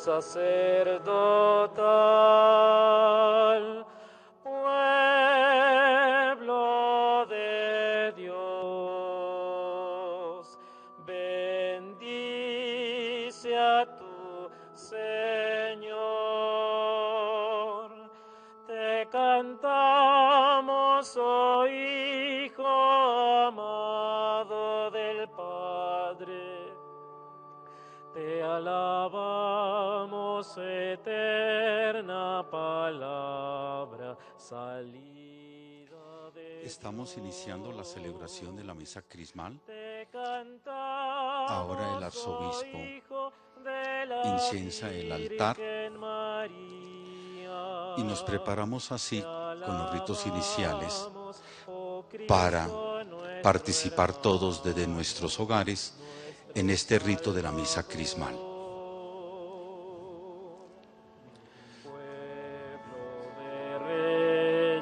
sacerdotal, pueblo de Dios, bendice a tu Señor. Te cantamos, oh Hijo amado del Padre. Te alabamos, eterna palabra, salida de Estamos iniciando la celebración de la misa crismal. Te cantamos, Ahora el arzobispo oh Hijo de la inciensa el altar Virgen María. y nos preparamos así con los ritos iniciales Alabamos, oh Cristo, para nuestro participar todos hermano, desde nuestros hogares en este rito de la misa crismal. Pueblo de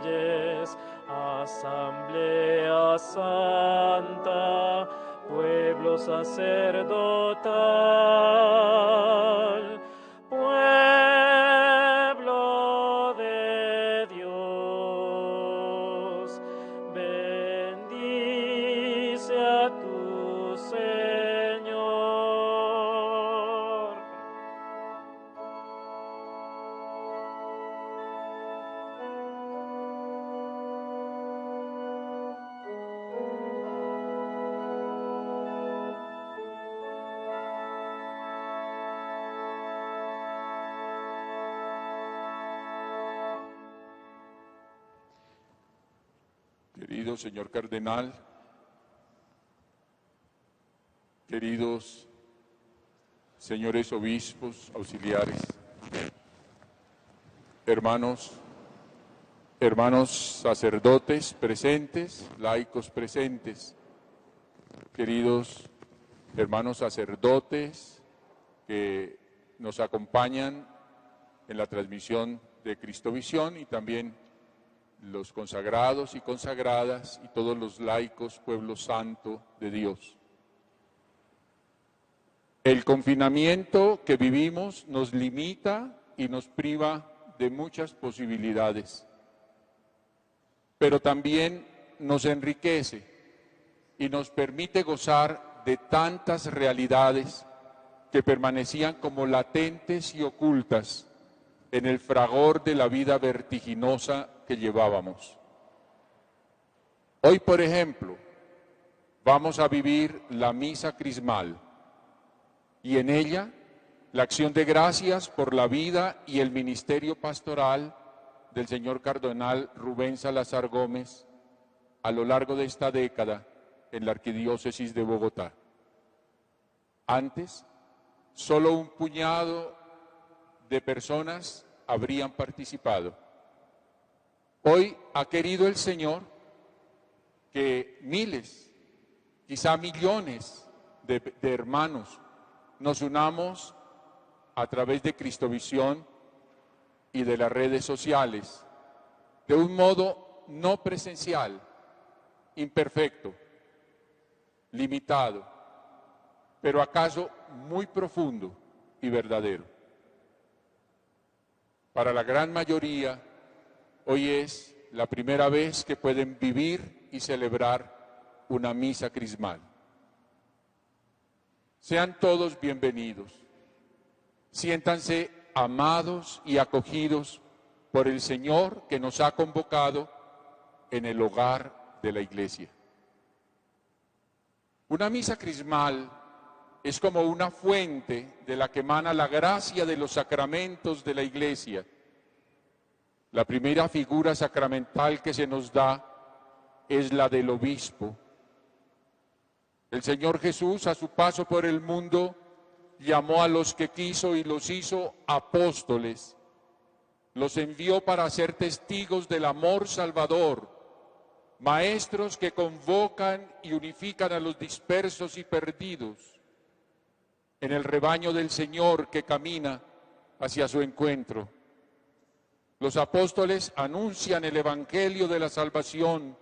reyes, asamblea santa, pueblo sacerdotal, pueblo de Dios, bendice a tu Señor. Querido señor cardenal, queridos señores obispos, auxiliares, hermanos sacerdotes presentes, laicos presentes, queridos hermanos sacerdotes que nos acompañan en la transmisión de Cristovisión y también los consagrados y consagradas y todos los laicos, pueblo santo de Dios. El confinamiento que vivimos nos limita y nos priva de muchas posibilidades, pero también nos enriquece y nos permite gozar de tantas realidades que permanecían como latentes y ocultas en el fragor de la vida vertiginosa que llevábamos. Hoy, por ejemplo, vamos a vivir la misa crismal y en ella la acción de gracias por la vida y el ministerio pastoral del señor cardenal Rubén Salazar Gómez a lo largo de esta década en la Arquidiócesis de Bogotá. Antes, solo un puñado de personas habrían participado. Hoy ha querido el Señor que miles, quizá millones de hermanos nos unamos a través de Cristovisión y de las redes sociales, de un modo no presencial, imperfecto, limitado, pero acaso muy profundo y verdadero. Para la gran mayoría, hoy es la primera vez que pueden vivir y celebrar una misa crismal. Sean todos bienvenidos. Siéntanse amados y acogidos por el Señor que nos ha convocado en el hogar de la Iglesia. Una misa crismal es como una fuente de la que emana la gracia de los sacramentos de la Iglesia. La primera figura sacramental que se nos da es la del obispo. El Señor Jesús, a su paso por el mundo, llamó a los que quiso y los hizo apóstoles. Los envió para ser testigos del amor salvador, maestros que convocan y unifican a los dispersos y perdidos en el rebaño del Señor que camina hacia su encuentro. Los apóstoles anuncian el evangelio de la salvación,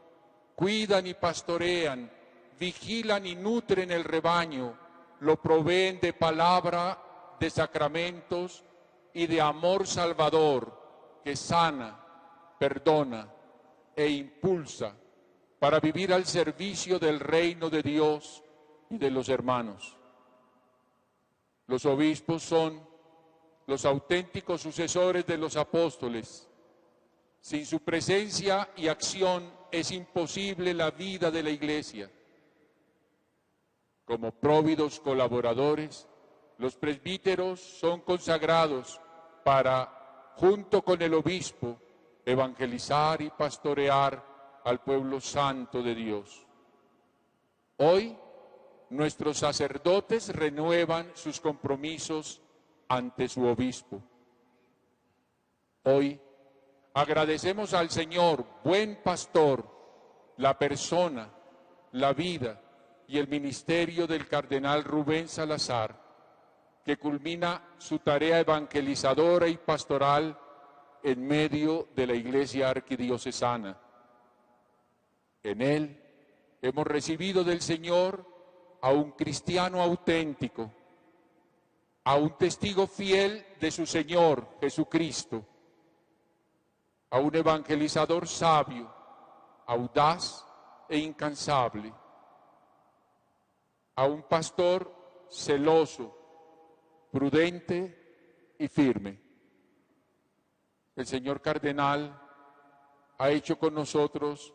cuidan y pastorean, vigilan y nutren el rebaño, lo proveen de palabra, de sacramentos y de amor salvador que sana, perdona e impulsa para vivir al servicio del reino de Dios y de los hermanos. Los obispos son los auténticos sucesores de los apóstoles. Sin su presencia y acción es imposible la vida de la Iglesia. Como próvidos colaboradores, los presbíteros son consagrados para, junto con el obispo, evangelizar y pastorear al pueblo santo de Dios. Hoy, nuestros sacerdotes renuevan sus compromisos ante su obispo. Hoy, agradecemos al Señor, buen pastor, la persona, la vida y el ministerio del cardenal Rubén Salazar, que culmina su tarea evangelizadora y pastoral en medio de la Iglesia arquidiocesana. En él hemos recibido del Señor a un cristiano auténtico, a un testigo fiel de su Señor Jesucristo, a un evangelizador sabio, audaz e incansable, a un pastor celoso, prudente y firme. El señor cardenal ha hecho con nosotros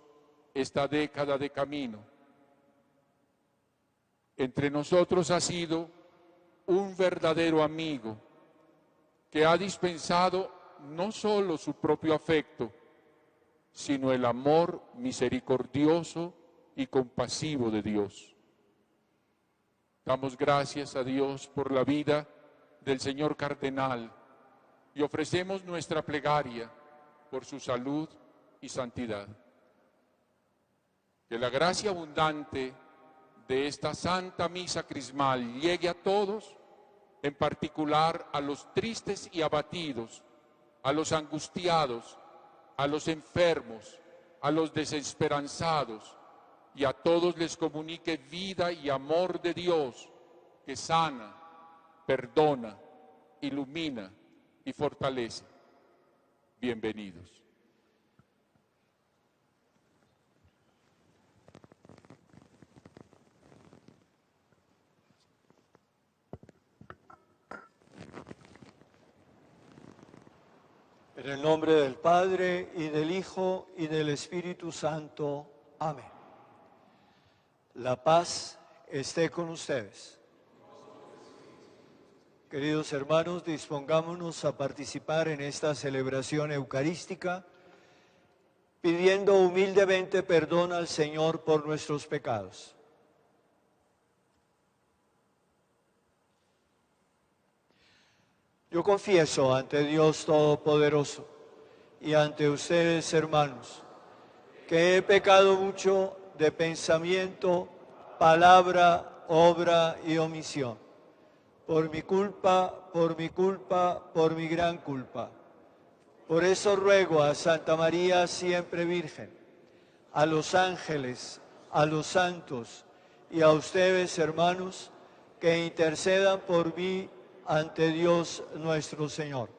esta década de camino. Entre nosotros ha sido un verdadero amigo que ha dispensado no solo su propio afecto, sino el amor misericordioso y compasivo de Dios. Damos gracias a Dios por la vida del señor cardenal y ofrecemos nuestra plegaria por su salud y santidad. Que la gracia abundante de esta Santa Misa Crismal llegue a todos, en particular a los tristes y abatidos, a los angustiados, a los enfermos, a los desesperanzados, y a todos les comunique vida y amor de Dios, que sana, perdona, ilumina y fortalece. Bienvenidos. En el nombre del Padre, y del Hijo, y del Espíritu Santo. Amén. La paz esté con ustedes. Queridos hermanos, dispongámonos a participar en esta celebración eucarística, pidiendo humildemente perdón al Señor por nuestros pecados. Yo confieso ante Dios Todopoderoso y ante ustedes, hermanos, que he pecado mucho de pensamiento, palabra, obra y omisión. Por mi culpa, por mi gran culpa. Por eso ruego a Santa María siempre Virgen, a los ángeles, a los santos y a ustedes, hermanos, que intercedan por mí ante Dios nuestro Señor.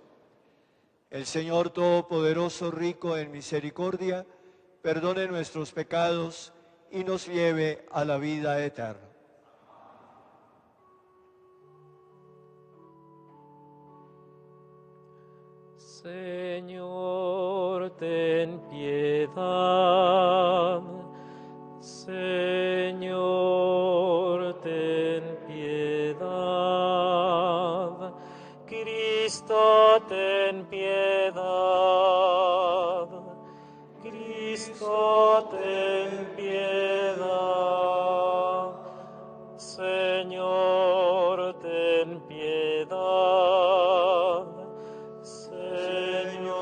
El Señor Todopoderoso, rico en misericordia, perdone nuestros pecados y nos lleve a la vida eterna. Señor, ten piedad. Señor, ten piedad. Cristo, ten piedad. Cristo, ten piedad. Señor, ten piedad. Señor,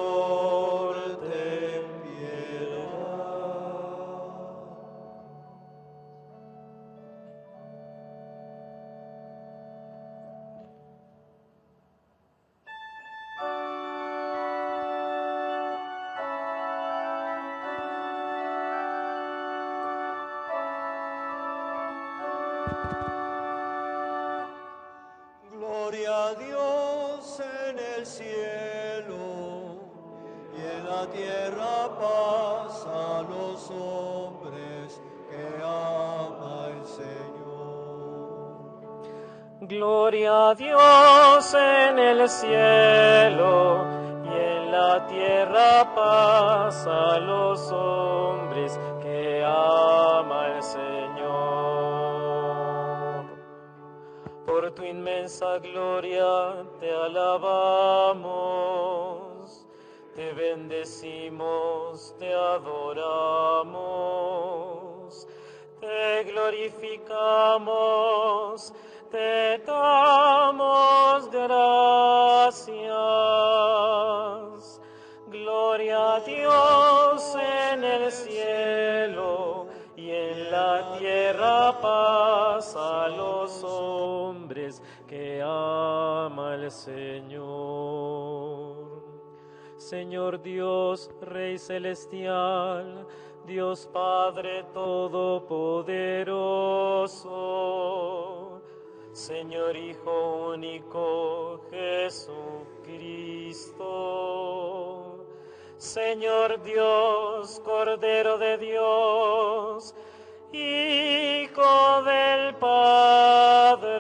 ten piedad. Gloria a Dios en el cielo. tierra paz a los hombres que ama el Señor. Gloria a Dios en el cielo y en la tierra paz a los hombres que ama el Señor. Por tu inmensa gloria te alabamos, te bendecimos, te adoramos, te glorificamos, te damos gracias. Gloria a Dios en el cielo y en la tierra paz a los hombres que ama el Señor. Señor Dios, Rey celestial, Dios Padre todopoderoso, Señor Hijo único Jesucristo, Señor Dios, Cordero de Dios, Hijo del Padre,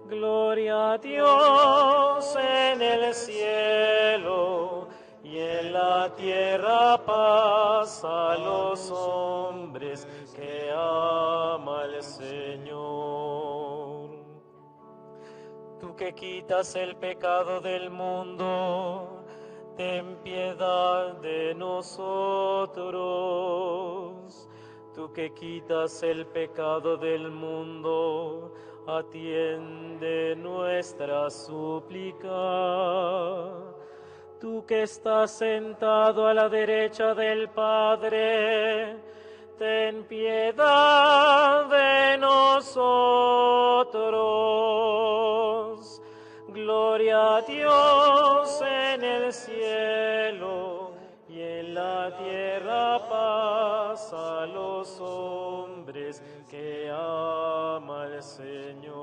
gloria a Dios en el cielo y en la tierra paz a los hombres que ama el Señor. Tú que quitas el pecado del mundo, ten piedad de nosotros. Tú que quitas el pecado del mundo, atiende nuestra súplica. Tú que estás sentado a la derecha del Padre, ten piedad de nosotros. Gloria a Dios en el cielo y en la tierra paz a los hombres que ama el Señor.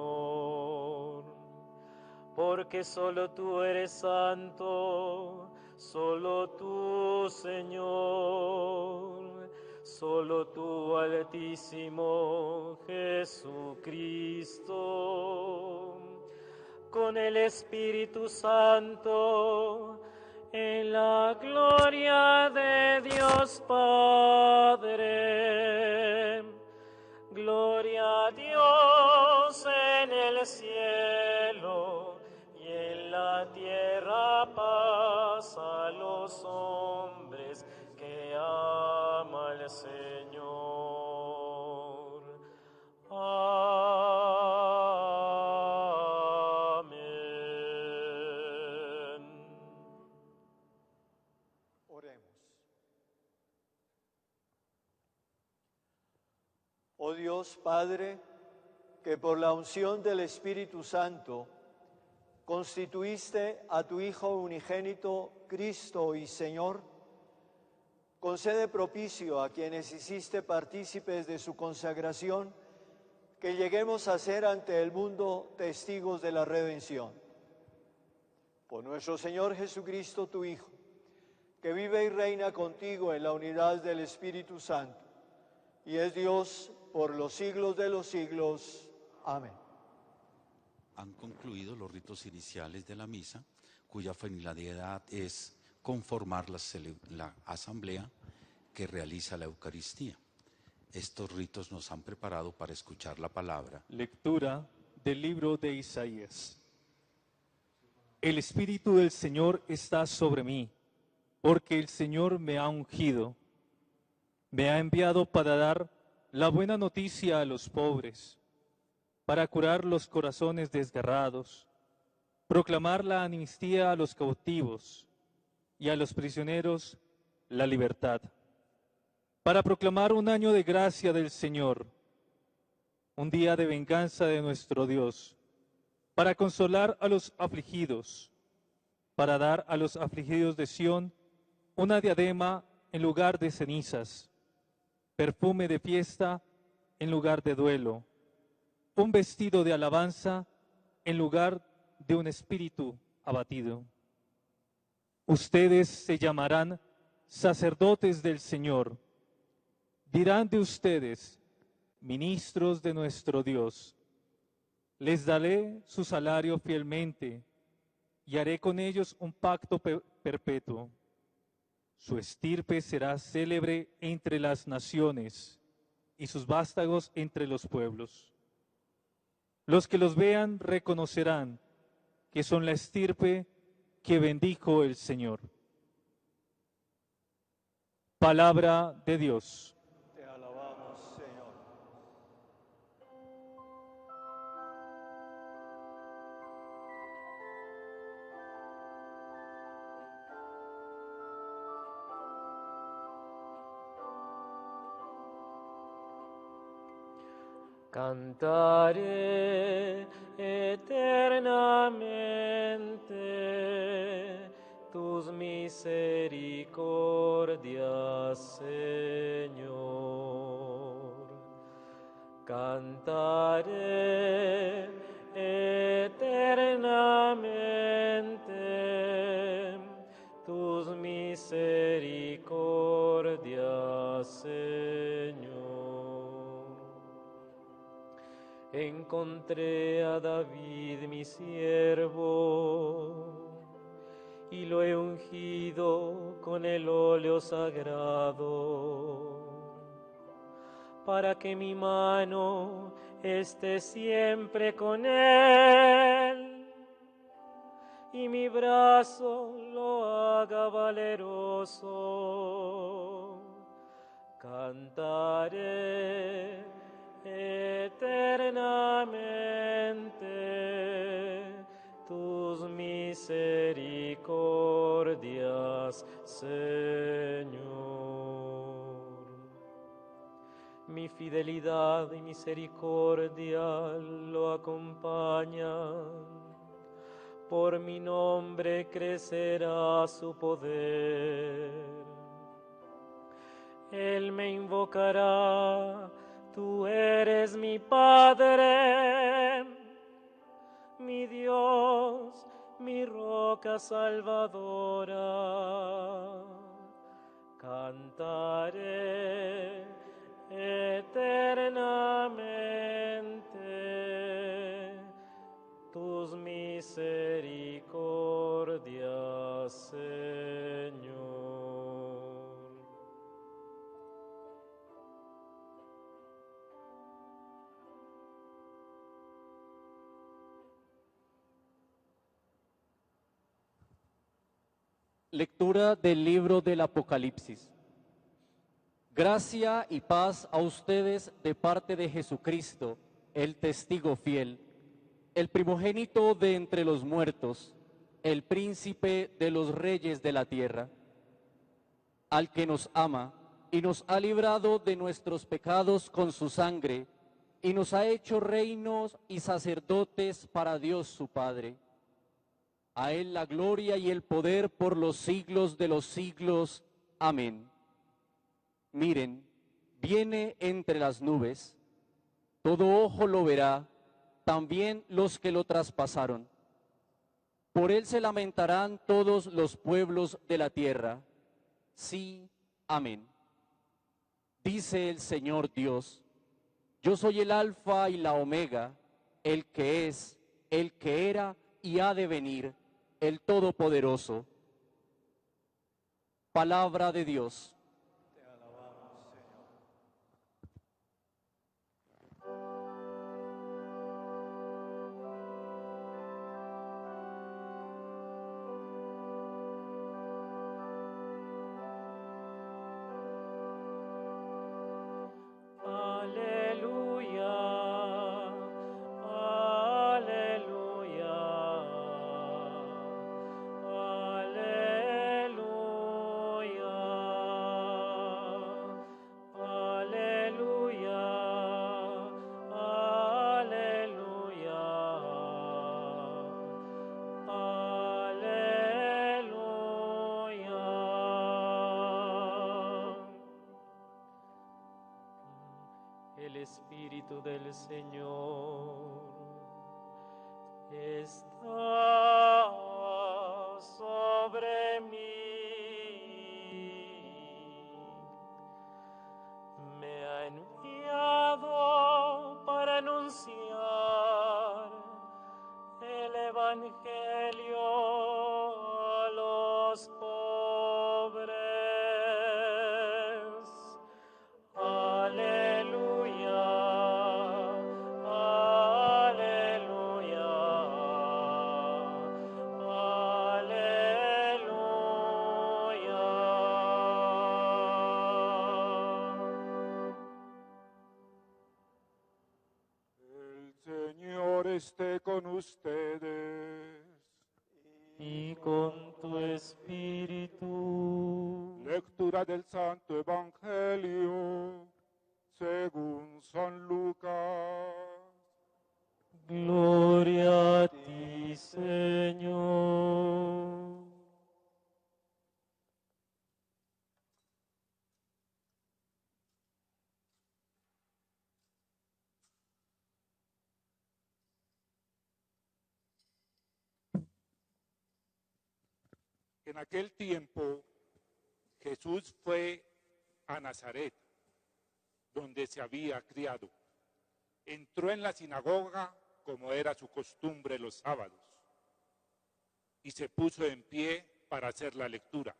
Porque solo tú eres santo, solo tú, Señor, solo tú, Altísimo Jesucristo, con el Espíritu Santo, en la gloria de Dios Padre. Gloria a Dios en el cielo y en la tierra paz a los hombres que ama el Señor. Amén. Oremos. Oh Dios Padre, que por la unción del Espíritu Santo constituiste a tu Hijo unigénito, Cristo y Señor, concede propicio a quienes hiciste partícipes de su consagración, que lleguemos a ser ante el mundo testigos de la redención. Por nuestro Señor Jesucristo, tu Hijo, que vive y reina contigo en la unidad del Espíritu Santo, y es Dios por los siglos de los siglos. Amén. Han concluido los ritos iniciales de la misa, cuya finalidad es conformar la asamblea que realiza la Eucaristía. Estos ritos nos han preparado para escuchar la palabra. Lectura del libro de Isaías. El Espíritu del Señor está sobre mí, porque el Señor me ha ungido. Me ha enviado para dar la buena noticia a los pobres, para curar los corazones desgarrados, proclamar la amnistía a los cautivos y a los prisioneros la libertad, para proclamar un año de gracia del Señor, un día de venganza de nuestro Dios, para consolar a los afligidos, para dar a los afligidos de Sión una diadema en lugar de cenizas, perfume de fiesta en lugar de duelo, un vestido de alabanza en lugar de un espíritu abatido. Ustedes se llamarán sacerdotes del Señor. Dirán de ustedes, ministros de nuestro Dios. Les daré su salario fielmente y haré con ellos un pacto perpetuo. Su estirpe será célebre entre las naciones y sus vástagos entre los pueblos. Los que los vean reconocerán que son la estirpe que bendijo el Señor. Palabra de Dios. Te alabamos, Señor. Cantaré eternamente tus misericordias, Señor. Cantaré eternamente tus misericordias, Señor. Encontré a David mi siervo y lo he ungido con el óleo sagrado, para que mi mano esté siempre con él y mi brazo lo haga valeroso. Cantaré eternamente tus misericordias, Señor. Mi fidelidad y misericordia lo acompañan. Por mi nombre crecerá su poder. Él me invocará. Tú eres mi Padre, mi Dios, mi roca salvadora. Cantaré eternamente tus misericordias, Señor. Lectura del libro del Apocalipsis. Gracia y paz a ustedes de parte de Jesucristo, el testigo fiel, el primogénito de entre los muertos, el príncipe de los reyes de la tierra, al que nos ama y nos ha librado de nuestros pecados con su sangre y nos ha hecho reinos y sacerdotes para Dios su Padre. A Él la gloria y el poder por los siglos de los siglos. Amén. Miren, viene entre las nubes, todo ojo lo verá, también los que lo traspasaron. Por Él se lamentarán todos los pueblos de la tierra. Sí, amén. Dice el Señor Dios, yo soy el Alfa y la Omega, el que es, el que era y ha de venir, el Todopoderoso. Palabra de Dios. Te alabamos, Señor. Aleluya, aleluya, aleluya, aleluya, aleluya, aleluya. El Espíritu del Señor está sobre sobre mí. Me ha enviado para anunciar el Evangelio a los pobres. Aleluya, aleluya, aleluya. El Señor esté con ustedes. Y con tu espíritu. Lectura del Santo Evangelio según San Lucas. Gloria a ti, Señor. En aquel tiempo Jesús fue a Nazaret, donde se había criado. Entró en la sinagoga como era su costumbre los sábados y se puso en pie para hacer la lectura.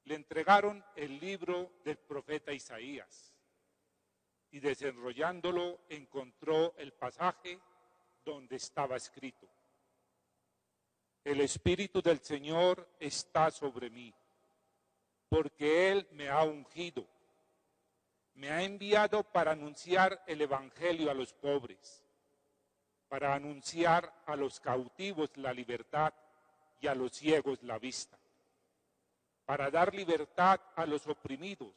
Le entregaron el libro del profeta Isaías y desenrollándolo encontró el pasaje donde estaba escrito: El Espíritu del Señor está sobre mí, porque Él me ha ungido. Me ha enviado para anunciar el Evangelio a los pobres, para anunciar a los cautivos la libertad y a los ciegos la vista, para dar libertad a los oprimidos,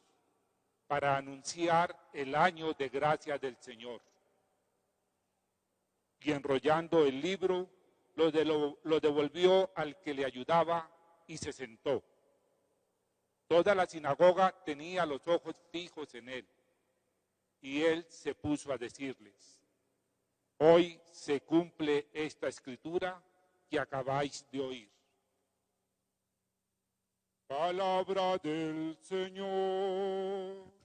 para anunciar el año de gracia del Señor. Y enrollando el libro, lo devolvió al que le ayudaba y se sentó. Toda la sinagoga tenía los ojos fijos en él, y él se puso a decirles: Hoy se cumple esta escritura que acabáis de oír. Palabra del Señor.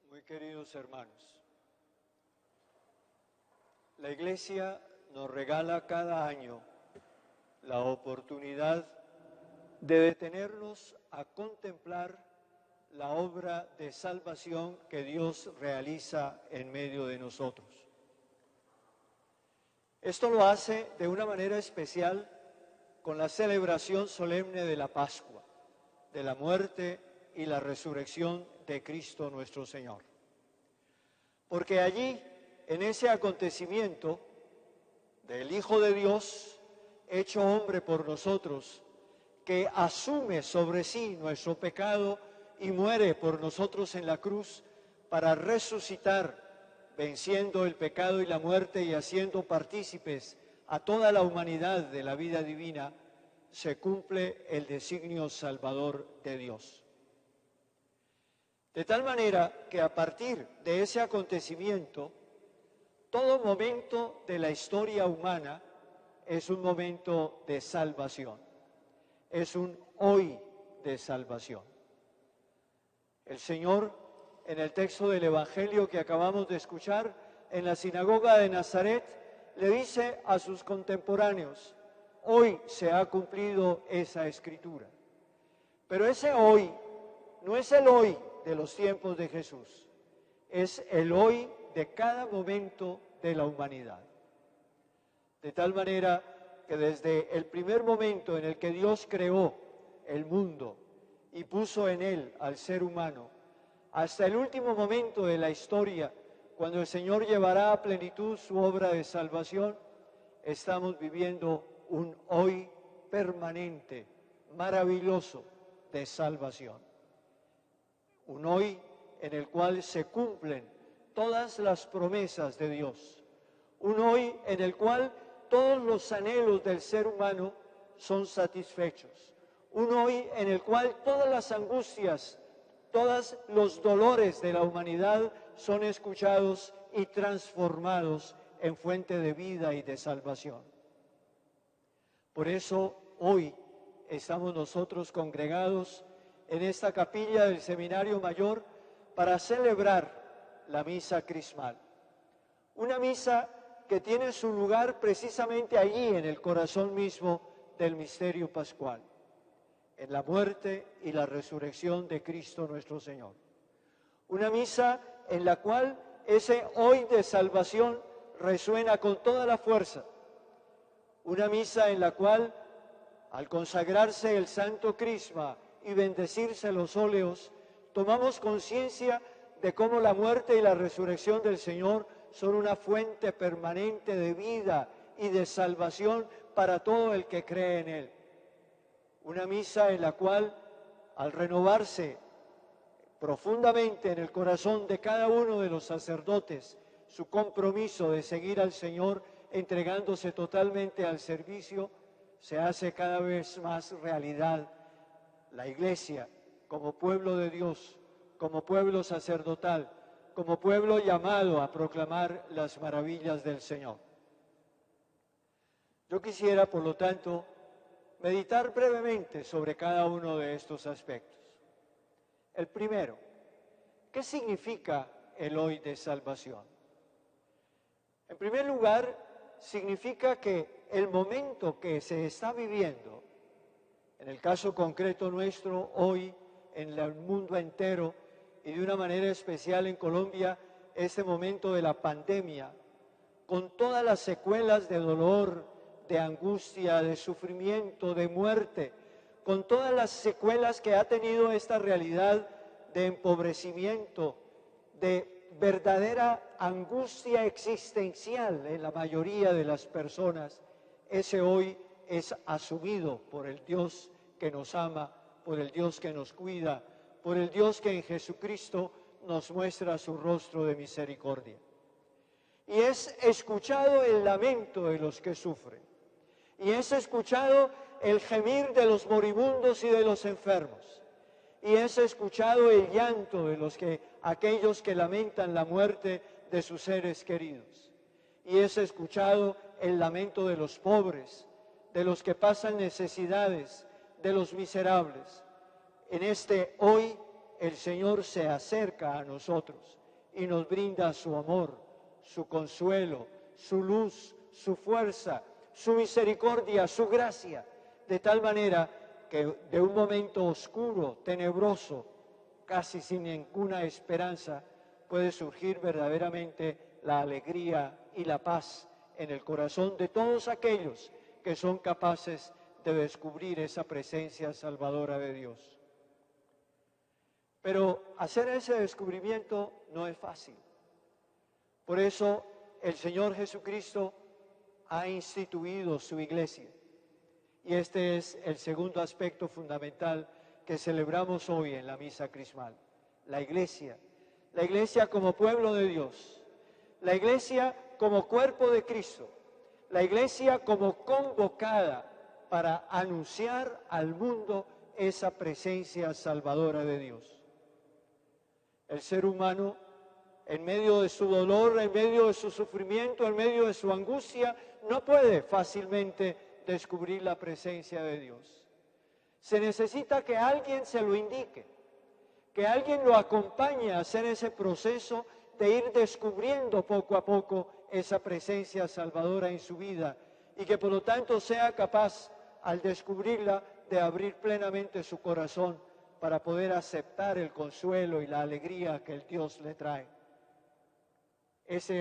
Muy queridos hermanos, la Iglesia nos regala cada año la oportunidad de detenernos a contemplar la obra de salvación que Dios realiza en medio de nosotros. Esto lo hace de una manera especial con la celebración solemne de la Pascua, de la muerte y la resurrección de Cristo nuestro Señor. Porque allí, en ese acontecimiento del Hijo de Dios, hecho hombre por nosotros, que asume sobre sí nuestro pecado y muere por nosotros en la cruz para resucitar, venciendo el pecado y la muerte y haciendo partícipes a toda la humanidad de la vida divina, se cumple el designio salvador de Dios. De tal manera que a partir de ese acontecimiento, todo momento de la historia humana es un momento de salvación, es un hoy de salvación. El Señor, en el texto del Evangelio que acabamos de escuchar, en la sinagoga de Nazaret, le dice a sus contemporáneos: hoy se ha cumplido esa escritura. Pero ese hoy no es el hoy de los tiempos de Jesús, es el hoy de cada momento de la humanidad. De tal manera que desde el primer momento en el que Dios creó el mundo y puso en él al ser humano, hasta el último momento de la historia, cuando el Señor llevará a plenitud su obra de salvación, estamos viviendo un hoy permanente, maravilloso de salvación. Un hoy en el cual se cumplen todas las promesas de Dios. Un hoy en el cual todos los anhelos del ser humano son satisfechos. Un hoy en el cual todas las angustias, todos los dolores de la humanidad son escuchados y transformados en fuente de vida y de salvación. Por eso hoy estamos nosotros congregados en esta capilla del Seminario Mayor para celebrar la misa crismal. Una misa que tiene su lugar precisamente allí en el corazón mismo del misterio pascual, en la muerte y la resurrección de Cristo nuestro Señor. Una misa en la cual ese hoy de salvación resuena con toda la fuerza. Una misa en la cual, al consagrarse el Santo Crisma y bendecirse los óleos, tomamos conciencia de cómo la muerte y la resurrección del Señor son una fuente permanente de vida y de salvación para todo el que cree en Él. Una misa en la cual, al renovarse profundamente en el corazón de cada uno de los sacerdotes su compromiso de seguir al Señor entregándose totalmente al servicio, se hace cada vez más realidad la Iglesia como pueblo de Dios, como pueblo sacerdotal, como pueblo llamado a proclamar las maravillas del Señor. Yo quisiera, por lo tanto, meditar brevemente sobre cada uno de estos aspectos. El primero, ¿qué significa el hoy de salvación? En primer lugar, significa que el momento que se está viviendo, en el caso concreto nuestro, hoy en el mundo entero y de una manera especial en Colombia, este momento de la pandemia, con todas las secuelas de dolor, de angustia, de sufrimiento, de muerte, con todas las secuelas que ha tenido esta realidad de empobrecimiento, de verdadera angustia existencial en la mayoría de las personas, ese hoy es asumido por el Dios que nos ama, por el Dios que nos cuida, por el Dios que en Jesucristo nos muestra su rostro de misericordia. Y es escuchado el lamento de los que sufren, y es escuchado el gemir de los moribundos y de los enfermos, y es escuchado el llanto de aquellos que lamentan la muerte de sus seres queridos, y es escuchado el lamento de los pobres, de los que pasan necesidades, de los miserables. En este hoy el Señor se acerca a nosotros y nos brinda su amor, su consuelo, su luz, su fuerza, su misericordia, su gracia, de tal manera que de un momento oscuro, tenebroso, casi sin ninguna esperanza, puede surgir verdaderamente la alegría y la paz en el corazón de todos aquellos que son capaces de descubrir esa presencia salvadora de Dios. Pero hacer ese descubrimiento no es fácil. Por eso el Señor Jesucristo ha instituido su iglesia. Y este es el segundo aspecto fundamental que celebramos hoy en la misa crismal. La iglesia como pueblo de Dios, la iglesia como cuerpo de Cristo, la iglesia como convocada para anunciar al mundo esa presencia salvadora de Dios. El ser humano, en medio de su dolor, en medio de su sufrimiento, en medio de su angustia, no puede fácilmente descubrir la presencia de Dios. Se necesita que alguien se lo indique, que alguien lo acompañe a hacer ese proceso de ir descubriendo poco a poco esa presencia salvadora en su vida y que por lo tanto sea capaz, al descubrirla, de abrir plenamente su corazón para poder aceptar el consuelo y la alegría que el Dios le trae. Esa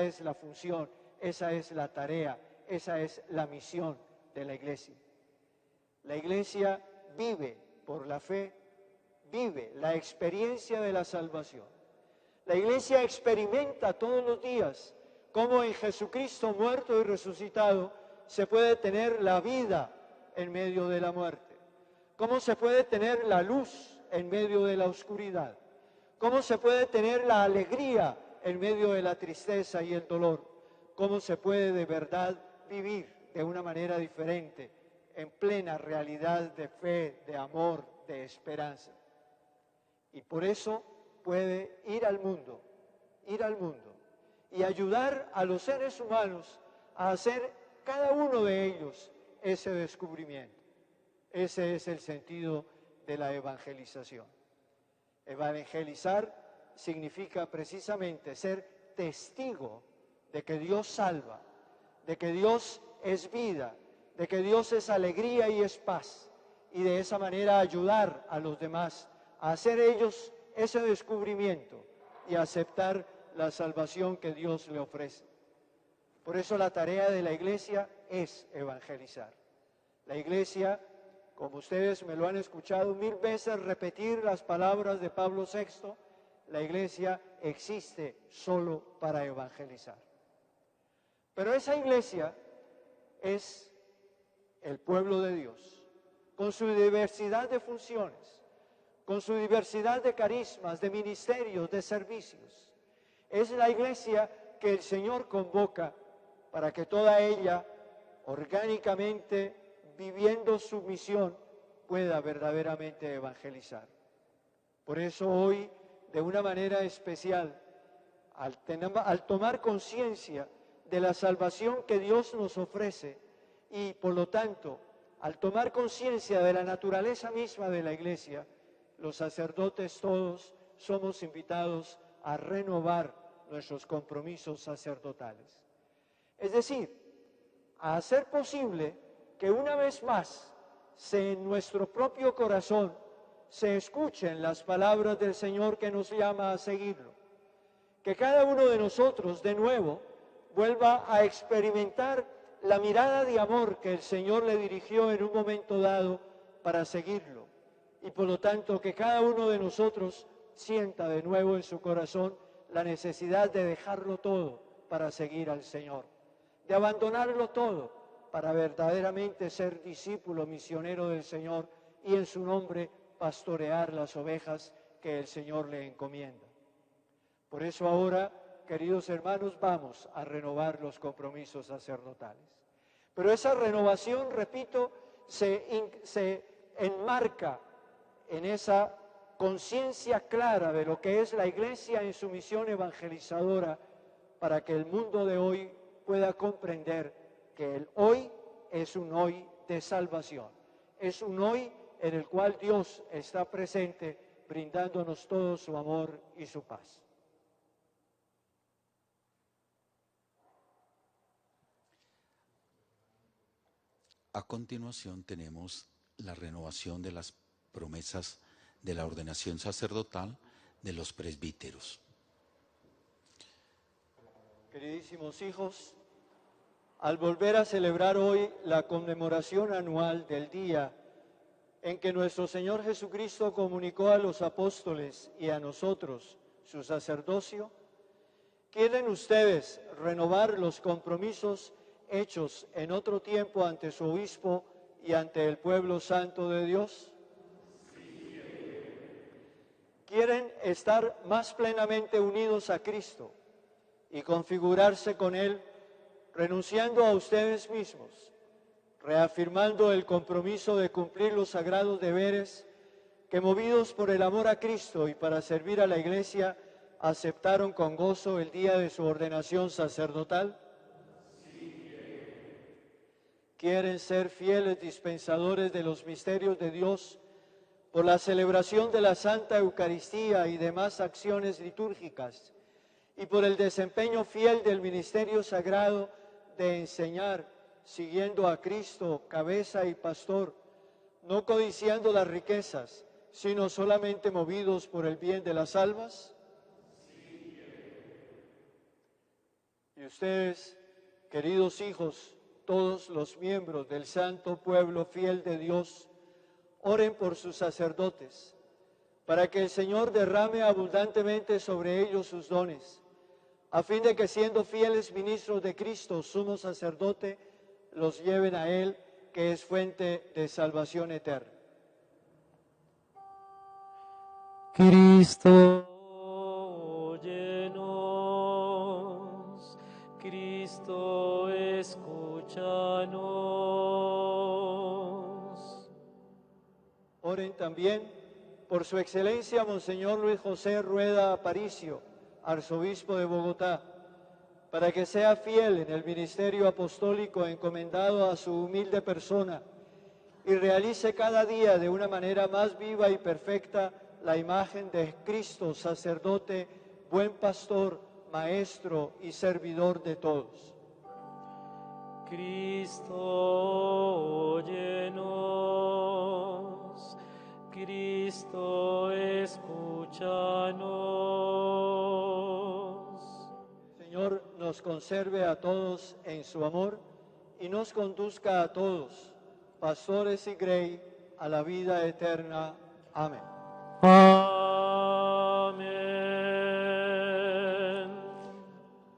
es la función, esa es la tarea, esa es la misión de la iglesia. La iglesia vive por la fe, vive la experiencia de la salvación. La iglesia experimenta todos los días cómo en Jesucristo muerto y resucitado se puede tener la vida en medio de la muerte, cómo se puede tener la luz en medio de la oscuridad, cómo se puede tener la alegría en medio de la tristeza y el dolor, cómo se puede de verdad vivir de una manera diferente, en plena realidad de fe, de amor, de esperanza. Y por eso puede ir al mundo y ayudar a los seres humanos a hacer cada uno de ellos ese descubrimiento. Ese es el sentido de la evangelización. Evangelizar significa precisamente ser testigo de que Dios salva, de que Dios es vida, de que Dios es alegría y es paz, y de esa manera ayudar a los demás a hacer ellos ese descubrimiento y aceptar la salvación que Dios le ofrece. Por eso la tarea de la Iglesia es evangelizar. La Iglesia, como ustedes me lo han escuchado 1000 veces repetir las palabras de Pablo VI, la Iglesia existe solo para evangelizar. Pero esa Iglesia es el pueblo de Dios, con su diversidad de funciones, con su diversidad de carismas, de ministerios, de servicios. Es la Iglesia que el Señor convoca para que toda ella, orgánicamente, viviendo su misión, pueda verdaderamente evangelizar. Por eso hoy, de una manera especial, al tomar conciencia de la salvación que Dios nos ofrece y, por lo tanto, al tomar conciencia de la naturaleza misma de la Iglesia, los sacerdotes todos somos invitados a renovar nuestros compromisos sacerdotales. Es decir, a hacer posible que una vez más en nuestro propio corazón se escuchen las palabras del Señor que nos llama a seguirlo. Que cada uno de nosotros de nuevo vuelva a experimentar la mirada de amor que el Señor le dirigió en un momento dado para seguirlo. Y por lo tanto que cada uno de nosotros sienta de nuevo en su corazón la necesidad de dejarlo todo para seguir al Señor, de abandonarlo todo para verdaderamente ser discípulo misionero del Señor y en su nombre pastorear las ovejas que el Señor le encomienda. Por eso ahora, queridos hermanos, vamos a renovar los compromisos sacerdotales. Pero esa renovación, repito, se enmarca en esa conciencia clara de lo que es la Iglesia en su misión evangelizadora, para que el mundo de hoy pueda comprender que el hoy es un hoy de salvación, es un hoy en el cual Dios está presente, brindándonos todo su amor y su paz. A continuación tenemos la renovación de las promesas de la ordenación sacerdotal de los presbíteros. Queridísimos hijos, al volver a celebrar hoy la conmemoración anual del día en que nuestro Señor Jesucristo comunicó a los apóstoles y a nosotros su sacerdocio, ¿quieren ustedes renovar los compromisos hechos en otro tiempo ante su obispo y ante el pueblo santo de Dios? ¿Quieren estar más plenamente unidos a Cristo y configurarse con Él, renunciando a ustedes mismos, reafirmando el compromiso de cumplir los sagrados deberes que, movidos por el amor a Cristo y para servir a la Iglesia, aceptaron con gozo el día de su ordenación sacerdotal? ¿Quieren ser fieles dispensadores de los misterios de Dios por la celebración de la Santa Eucaristía y demás acciones litúrgicas, y por el desempeño fiel del ministerio sagrado de enseñar, siguiendo a Cristo, cabeza y pastor, no codiciando las riquezas, sino solamente movidos por el bien de las almas? Y ustedes, queridos hijos, todos los miembros del santo pueblo fiel de Dios, oren por sus sacerdotes, para que el Señor derrame abundantemente sobre ellos sus dones, a fin de que, siendo fieles ministros de Cristo, sumo sacerdote, los lleven a Él, que es fuente de salvación eterna. Cristo, óyenos. Cristo, Oren también por su excelencia Monseñor Luis José Rueda Aparicio, arzobispo de Bogotá, para que sea fiel en el ministerio apostólico encomendado a su humilde persona y realice cada día de una manera más viva y perfecta la imagen de Cristo, sacerdote, buen pastor, maestro y servidor de todos. Cristo, óyenos. Cristo, escúchanos. Señor, nos conserve a todos en su amor y nos conduzca a todos, pastores y grey, a la vida eterna. Amén. Amén.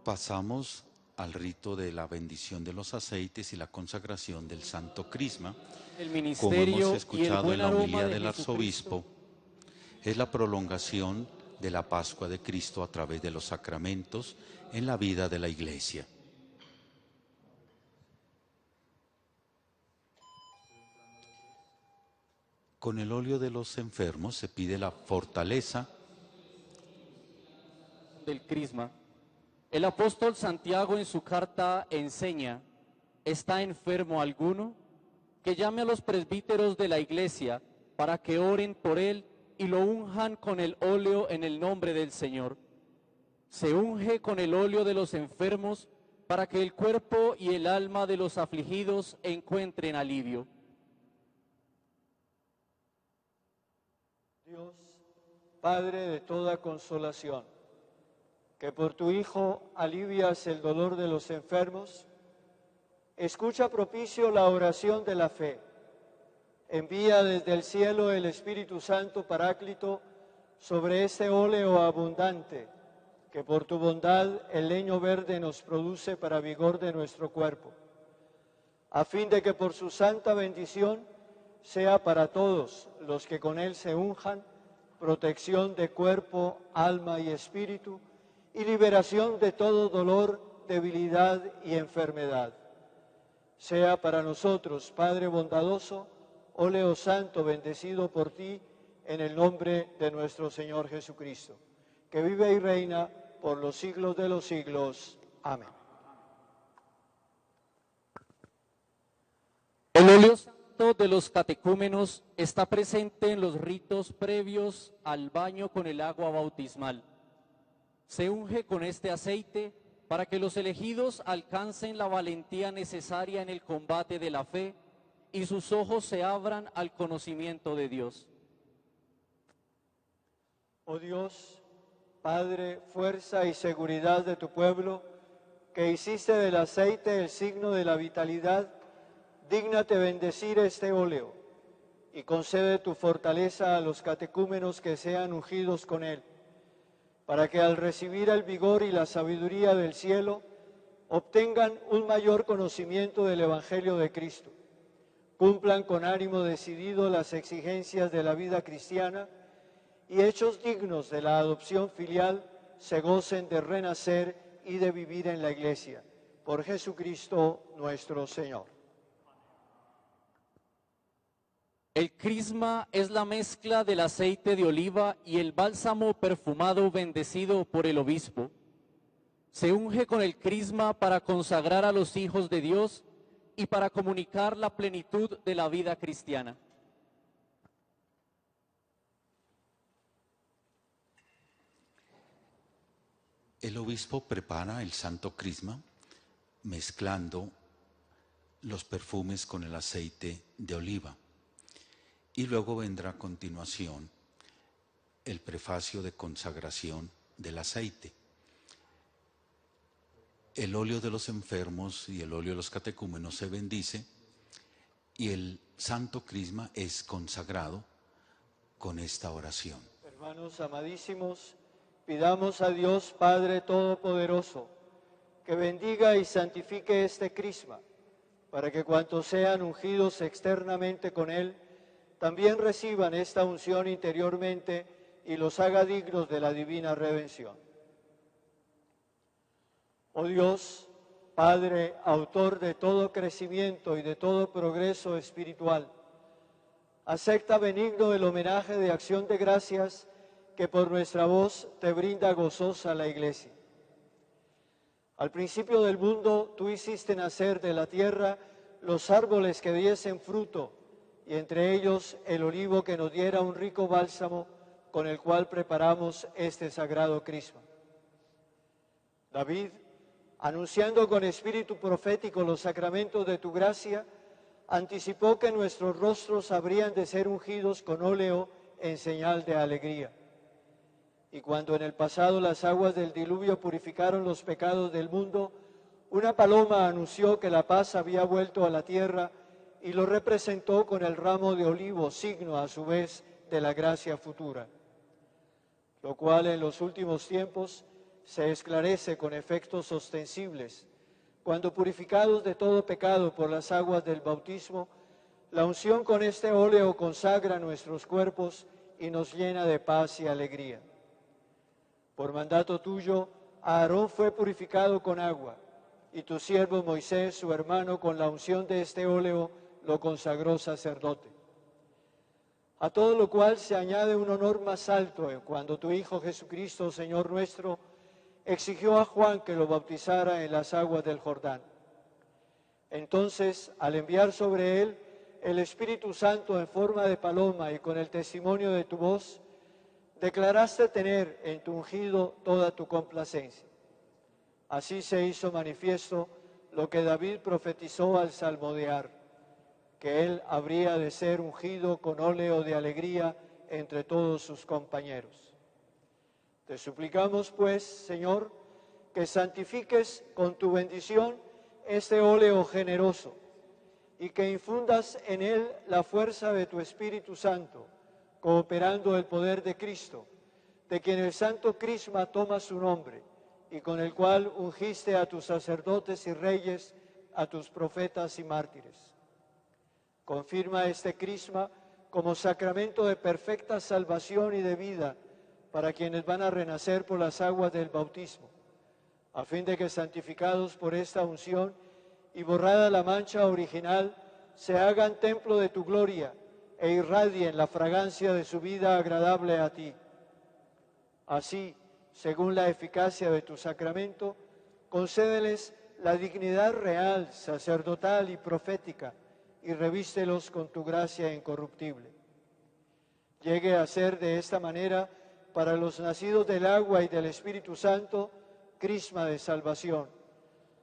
Pasamos al rito de la bendición de los aceites y la consagración del Santo Crisma. El Como ministerio hemos y el escuchado buen en la aroma homilía de del Jesucristo. arzobispo, es la prolongación de la Pascua de Cristo a través de los sacramentos en la vida de la Iglesia. Con el óleo de los enfermos se pide la fortaleza Del Crisma. El apóstol Santiago en su carta enseña: ¿está enfermo alguno? Que llame a los presbíteros de la iglesia para que oren por él y lo unjan con el óleo en el nombre del Señor. Se unge con el óleo de los enfermos para que el cuerpo y el alma de los afligidos encuentren alivio. Dios, Padre de toda consolación, que por tu Hijo alivias el dolor de los enfermos, escucha propicio la oración de la fe. Envía desde el cielo el Espíritu Santo Paráclito sobre este óleo abundante, que por tu bondad el leño verde nos produce para vigor de nuestro cuerpo, a fin de que por su santa bendición sea para todos los que con él se unjan protección de cuerpo, alma y espíritu, y liberación de todo dolor, debilidad y enfermedad. Sea para nosotros, Padre bondadoso, óleo santo bendecido por ti, en el nombre de nuestro Señor Jesucristo, que vive y reina por los siglos de los siglos. Amén. El óleo santo de los catecúmenos está presente en los ritos previos al baño con el agua bautismal. Se unge con este aceite para que los elegidos alcancen la valentía necesaria en el combate de la fe y sus ojos se abran al conocimiento de Dios. Oh Dios, Padre, fuerza y seguridad de tu pueblo, que hiciste del aceite el signo de la vitalidad, dígnate bendecir este óleo y concede tu fortaleza a los catecúmenos que sean ungidos con él, para que al recibir el vigor y la sabiduría del cielo, obtengan un mayor conocimiento del Evangelio de Cristo, cumplan con ánimo decidido las exigencias de la vida cristiana y hechos dignos de la adopción filial, se gocen de renacer y de vivir en la Iglesia. Por Jesucristo nuestro Señor. El crisma es la mezcla del aceite de oliva y el bálsamo perfumado bendecido por el obispo. Se unge con el crisma para consagrar a los hijos de Dios y para comunicar la plenitud de la vida cristiana. El obispo prepara el santo crisma mezclando los perfumes con el aceite de oliva. Y luego vendrá a continuación el prefacio de consagración del aceite. El óleo de los enfermos y el óleo de los catecúmenos se bendice y el santo crisma es consagrado con esta oración. Hermanos amadísimos, pidamos a Dios Padre Todopoderoso que bendiga y santifique este crisma, para que cuantos sean ungidos externamente con él, también reciban esta unción interiormente y los haga dignos de la divina redención. Oh Dios, Padre, autor de todo crecimiento y de todo progreso espiritual, acepta benigno el homenaje de acción de gracias que por nuestra voz te brinda gozosa la Iglesia. Al principio del mundo tú hiciste nacer de la tierra los árboles que diesen fruto, y entre ellos el olivo que nos diera un rico bálsamo con el cual preparamos este sagrado crisma. David, anunciando con espíritu profético los sacramentos de tu gracia, anticipó que nuestros rostros habrían de ser ungidos con óleo en señal de alegría. Y cuando en el pasado las aguas del diluvio purificaron los pecados del mundo, una paloma anunció que la paz había vuelto a la tierra y lo representó con el ramo de olivo, signo a su vez de la gracia futura, lo cual en los últimos tiempos se esclarece con efectos ostensibles, cuando purificados de todo pecado por las aguas del bautismo, la unción con este óleo consagra nuestros cuerpos y nos llena de paz y alegría. Por mandato tuyo, Aarón fue purificado con agua, y tu siervo Moisés, su hermano, con la unción de este óleo, lo consagró sacerdote. A todo lo cual se añade un honor más alto cuando tu Hijo Jesucristo, Señor nuestro, exigió a Juan que lo bautizara en las aguas del Jordán. Entonces, al enviar sobre él el Espíritu Santo en forma de paloma y con el testimonio de tu voz, declaraste tener en tu ungido toda tu complacencia. Así se hizo manifiesto lo que David profetizó al salmodiar, que él habría de ser ungido con óleo de alegría entre todos sus compañeros. Te suplicamos, pues, Señor, que santifiques con tu bendición este óleo generoso y que infundas en él la fuerza de tu Espíritu Santo, cooperando el poder de Cristo, de quien el santo crisma toma su nombre y con el cual ungiste a tus sacerdotes y reyes, a tus profetas y mártires. Confirma este crisma como sacramento de perfecta salvación y de vida para quienes van a renacer por las aguas del bautismo, a fin de que santificados por esta unción y borrada la mancha original, se hagan templo de tu gloria e irradien la fragancia de su vida agradable a ti. Así, según la eficacia de tu sacramento, concédeles la dignidad real, sacerdotal y profética, y revístelos con tu gracia incorruptible. Llegue a ser de esta manera, para los nacidos del agua y del Espíritu Santo, crisma de salvación,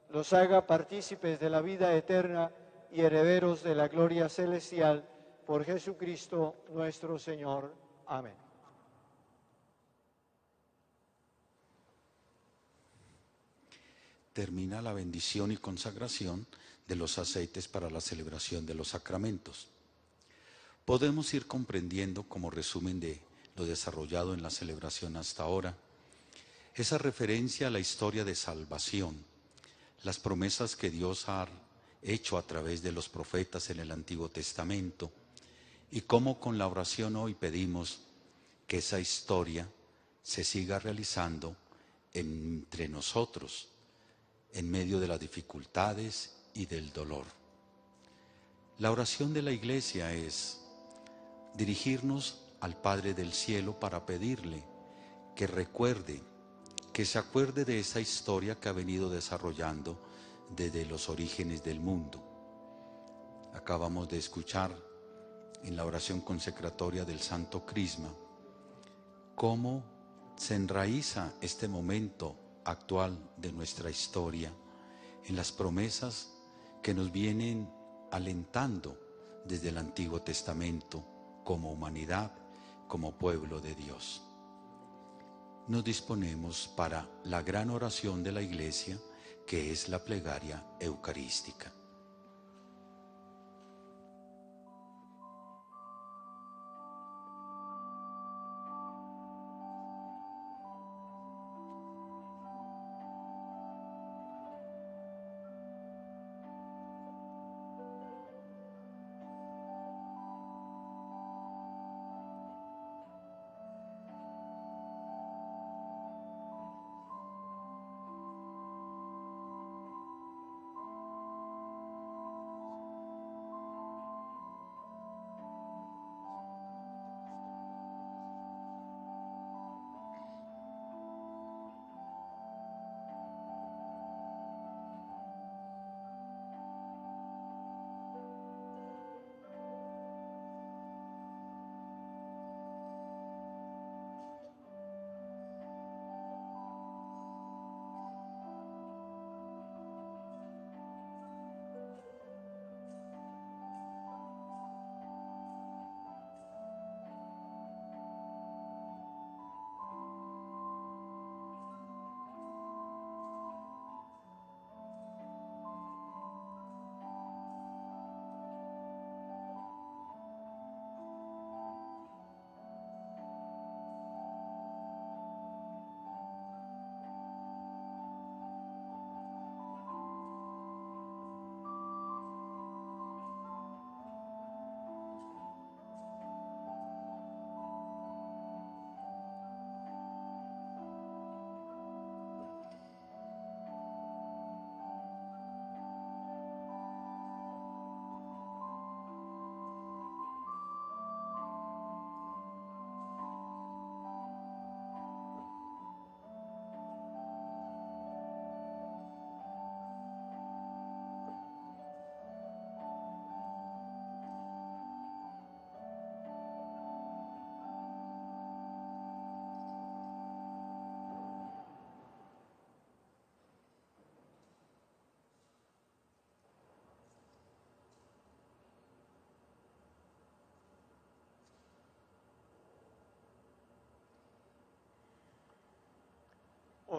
los haga partícipes de la vida eterna y herederos de la gloria celestial, por Jesucristo nuestro Señor. Amén. Termina la bendición y consagración de los aceites para la celebración de los sacramentos. Podemos ir comprendiendo, como resumen de lo desarrollado en la celebración hasta ahora, esa referencia a la historia de salvación, las promesas que Dios ha hecho a través de los profetas en el Antiguo Testamento, y cómo con la oración hoy pedimos que esa historia se siga realizando entre nosotros, en medio de las dificultades y del dolor. La oración de la Iglesia es dirigirnos al Padre del Cielo para pedirle que recuerde, que se acuerde de esa historia que ha venido desarrollando desde los orígenes del mundo. Acabamos de escuchar en la oración consecratoria del Santo Crisma cómo se enraiza este momento actual de nuestra historia en las promesas que nos vienen alentando desde el Antiguo Testamento como humanidad, como pueblo de Dios. Nos disponemos para la gran oración de la Iglesia, que es la plegaria eucarística.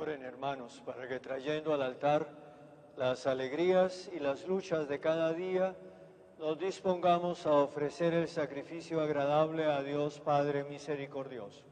Oren, hermanos, para que trayendo al altar las alegrías y las luchas de cada día, nos dispongamos a ofrecer el sacrificio agradable a Dios Padre misericordioso.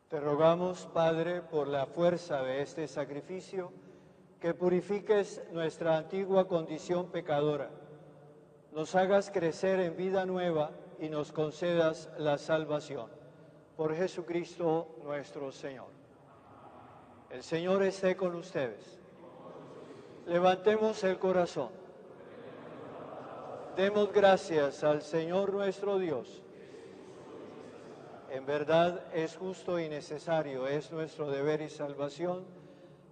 Te rogamos, Padre, por la fuerza de este sacrificio, que purifiques nuestra antigua condición pecadora, nos hagas crecer en vida nueva y nos concedas la salvación. Por Jesucristo nuestro Señor. El Señor esté con ustedes. Levantemos el corazón. Demos gracias al Señor nuestro Dios. En verdad es justo y necesario, es nuestro deber y salvación,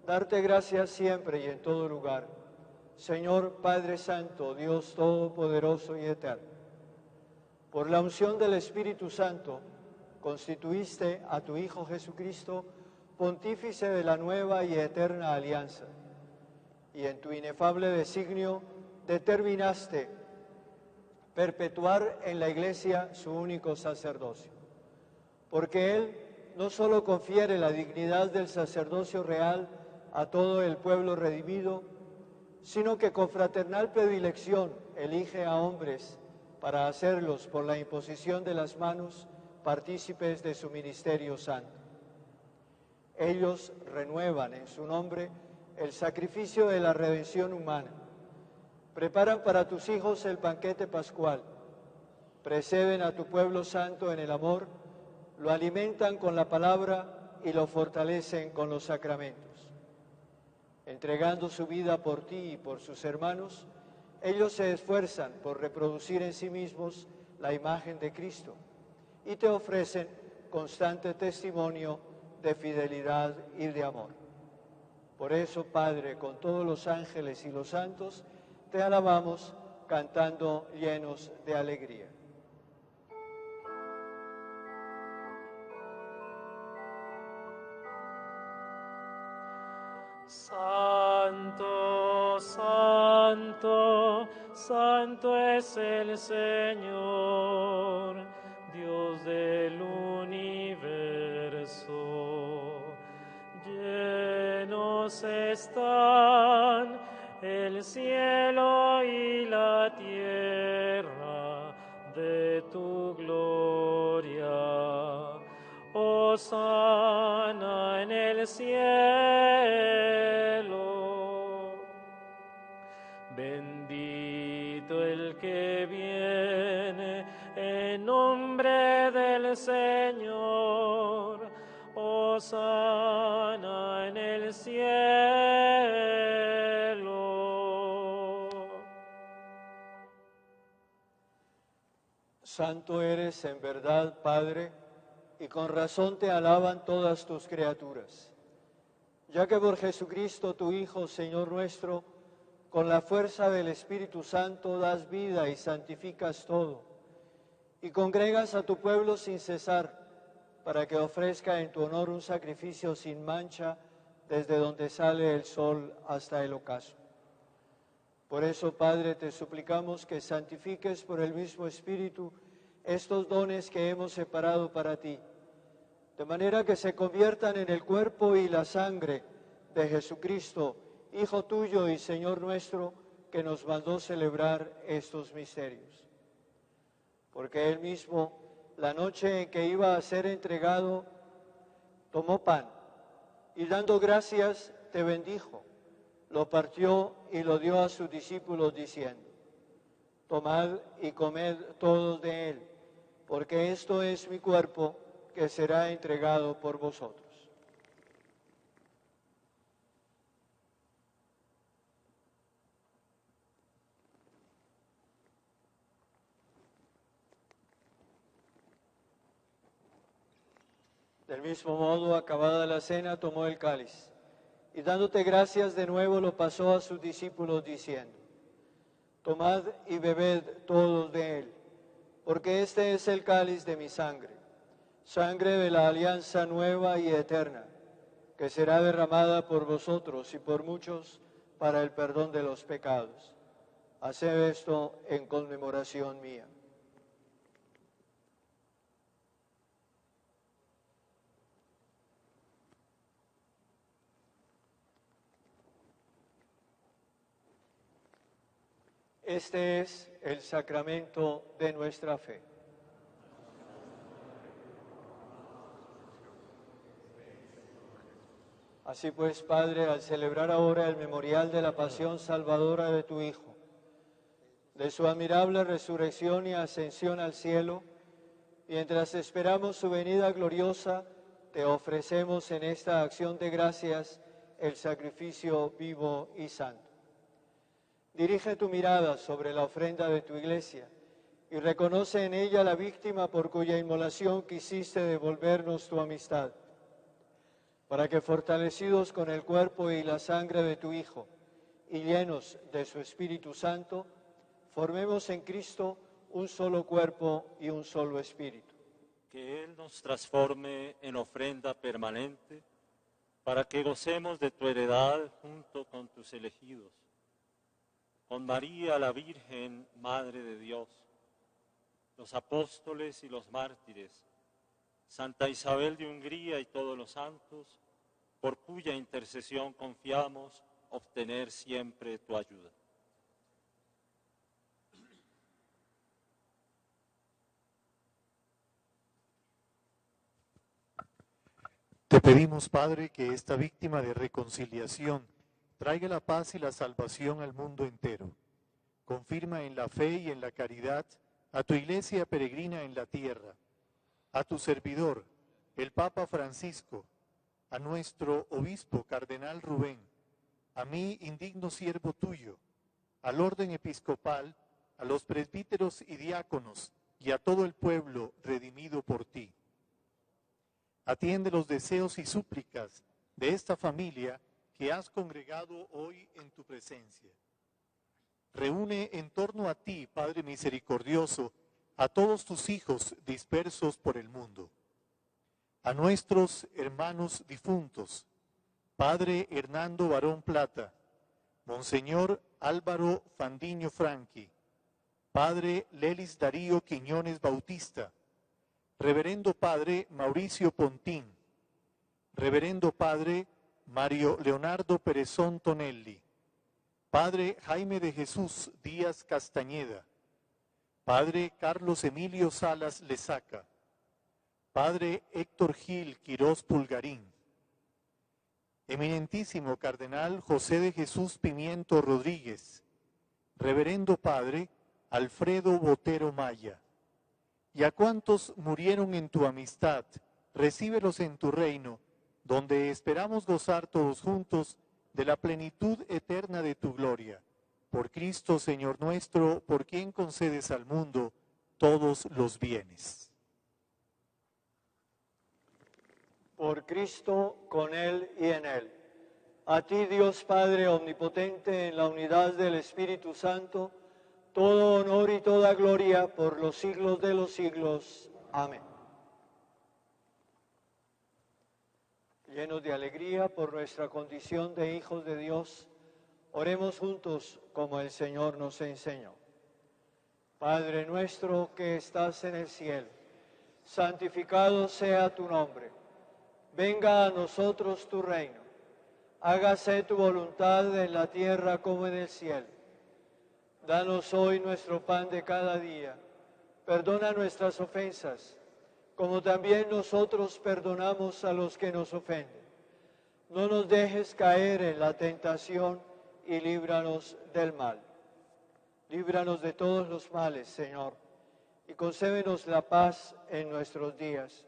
darte gracias siempre y en todo lugar. Señor Padre Santo, Dios Todopoderoso y Eterno, por la unción del Espíritu Santo, constituiste a tu Hijo Jesucristo pontífice de la nueva y eterna alianza, y en tu inefable designio determinaste perpetuar en la Iglesia su único sacerdocio. Porque Él no solo confiere la dignidad del sacerdocio real a todo el pueblo redimido, sino que con fraternal predilección elige a hombres para hacerlos por la imposición de las manos partícipes de su ministerio santo. Ellos renuevan en su nombre el sacrificio de la redención humana, preparan para tus hijos el banquete pascual, preceden a tu pueblo santo en el amor, lo alimentan con la palabra y lo fortalecen con los sacramentos. Entregando su vida por ti y por sus hermanos, ellos se esfuerzan por reproducir en sí mismos la imagen de Cristo y te ofrecen constante testimonio de fidelidad y de amor. Por eso, Padre, con todos los ángeles y los santos, te alabamos cantando llenos de alegría. Santo, santo, santo es el Señor, Dios del universo. Llenos están el cielo y la tierra de tu gloria. Hosana en el cielo. Bendito el que viene en nombre del Señor. Hosana en el cielo. Santo eres en verdad, Padre, y con razón te alaban todas tus criaturas, ya que por Jesucristo, tu Hijo, Señor nuestro, con la fuerza del Espíritu Santo das vida y santificas todo, y congregas a tu pueblo sin cesar, para que ofrezca en tu honor un sacrificio sin mancha desde donde sale el sol hasta el ocaso. Por eso, Padre, te suplicamos que santifiques por el mismo Espíritu estos dones que hemos separado para ti, de manera que se conviertan en el cuerpo y la sangre de Jesucristo, Hijo tuyo y Señor nuestro, que nos mandó celebrar estos misterios. Porque Él mismo, la noche en que iba a ser entregado, tomó pan y dando gracias te bendijo, lo partió y lo dio a sus discípulos diciendo: tomad y comed todos de él, porque esto es mi cuerpo que será entregado por vosotros. Del mismo modo, acabada la cena, tomó el cáliz y dándote gracias de nuevo lo pasó a sus discípulos diciendo: Tomad y bebed todos de él, porque este es el cáliz de mi sangre, sangre de la alianza nueva y eterna, que será derramada por vosotros y por muchos para el perdón de los pecados. Haced esto en conmemoración mía. Este es el sacramento de nuestra fe. Así pues, Padre, al celebrar ahora el memorial de la pasión salvadora de tu Hijo, de su admirable resurrección y ascensión al cielo, mientras esperamos su venida gloriosa, te ofrecemos en esta acción de gracias el sacrificio vivo y santo. Dirige tu mirada sobre la ofrenda de tu iglesia y reconoce en ella la víctima por cuya inmolación quisiste devolvernos tu amistad, para que fortalecidos con el cuerpo y la sangre de tu Hijo y llenos de su Espíritu Santo, formemos en Cristo un solo cuerpo y un solo espíritu. Que Él nos transforme en ofrenda permanente, para que gocemos de tu heredad junto con tus elegidos, con María la Virgen, Madre de Dios, los apóstoles y los mártires, Santa Isabel de Hungría y todos los santos, por cuya intercesión confiamos obtener siempre tu ayuda. Te pedimos, Padre, que esta víctima de reconciliación traiga la paz y la salvación al mundo entero. Confirma en la fe y en la caridad a tu iglesia peregrina en la tierra, a tu servidor, el Papa Francisco, a nuestro obispo cardenal Rubén, a mí, indigno siervo tuyo, al orden episcopal, a los presbíteros y diáconos y a todo el pueblo redimido por ti. Atiende los deseos y súplicas de esta familia que has congregado hoy en tu presencia. Reúne en torno a ti, Padre misericordioso, a todos tus hijos dispersos por el mundo. A nuestros hermanos difuntos, Padre Hernando Barón Plata, Monseñor Álvaro Fandiño Franqui, Padre Lelis Darío Quiñones Bautista, Reverendo Padre Mauricio Pontín, Reverendo Padre Mario Leonardo Perezón Tonelli, Padre Jaime de Jesús Díaz Castañeda, Padre Carlos Emilio Salas Lesaca, Padre Héctor Gil Quirós Pulgarín, Eminentísimo Cardenal José de Jesús Pimiento Rodríguez, Reverendo Padre Alfredo Botero Maya, y a cuantos murieron en tu amistad, recíbelos en tu reino, donde esperamos gozar todos juntos de la plenitud eterna de tu gloria. Por Cristo, Señor nuestro, por quien concedes al mundo todos los bienes. Por Cristo, con Él y en Él. A ti, Dios Padre omnipotente, en la unidad del Espíritu Santo, todo honor y toda gloria por los siglos de los siglos. Amén. Llenos de alegría por nuestra condición de hijos de Dios, oremos juntos como el Señor nos enseñó. Padre nuestro que estás en el cielo, santificado sea tu nombre. Venga a nosotros tu reino. Hágase tu voluntad en la tierra como en el cielo. Danos hoy nuestro pan de cada día. Perdona nuestras ofensas, como también nosotros perdonamos a los que nos ofenden. No nos dejes caer en la tentación y líbranos del mal. Líbranos de todos los males, Señor, y concédenos la paz en nuestros días,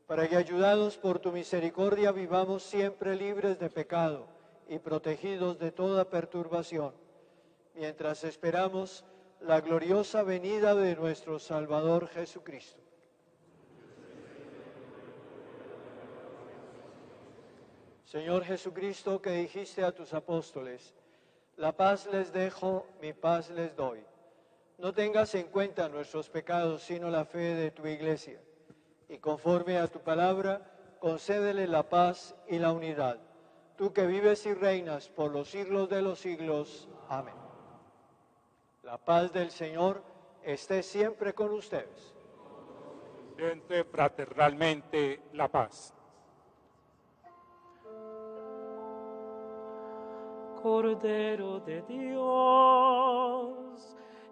para que, ayudados por tu misericordia, vivamos siempre libres de pecado y protegidos de toda perturbación, mientras esperamos la gloriosa venida de nuestro Salvador Jesucristo. Jesucristo, Señor nuestro, por quien conceded al mundo todos los bienes. Que Él nos transforme en ofrenda permanente, para que gocemos de tu heredad junto con tus elegidos, con María la Virgen, Madre de Dios, los apóstoles y los mártires, Santa Isabel de Hungría y todos los santos, por cuya intercesión confiamos obtener siempre tu ayuda. Por Cristo, Señor Jesucristo, que dijiste a tus apóstoles, la paz les dejo, mi paz les doy. No tengas en cuenta nuestros pecados, sino la fe de tu Iglesia. Y conforme a tu palabra, concédele la paz y la unidad. Tú que vives y reinas por los siglos de los siglos. Amén. La paz del Señor esté siempre con ustedes. Siente fraternalmente la paz. Cordero de Dios,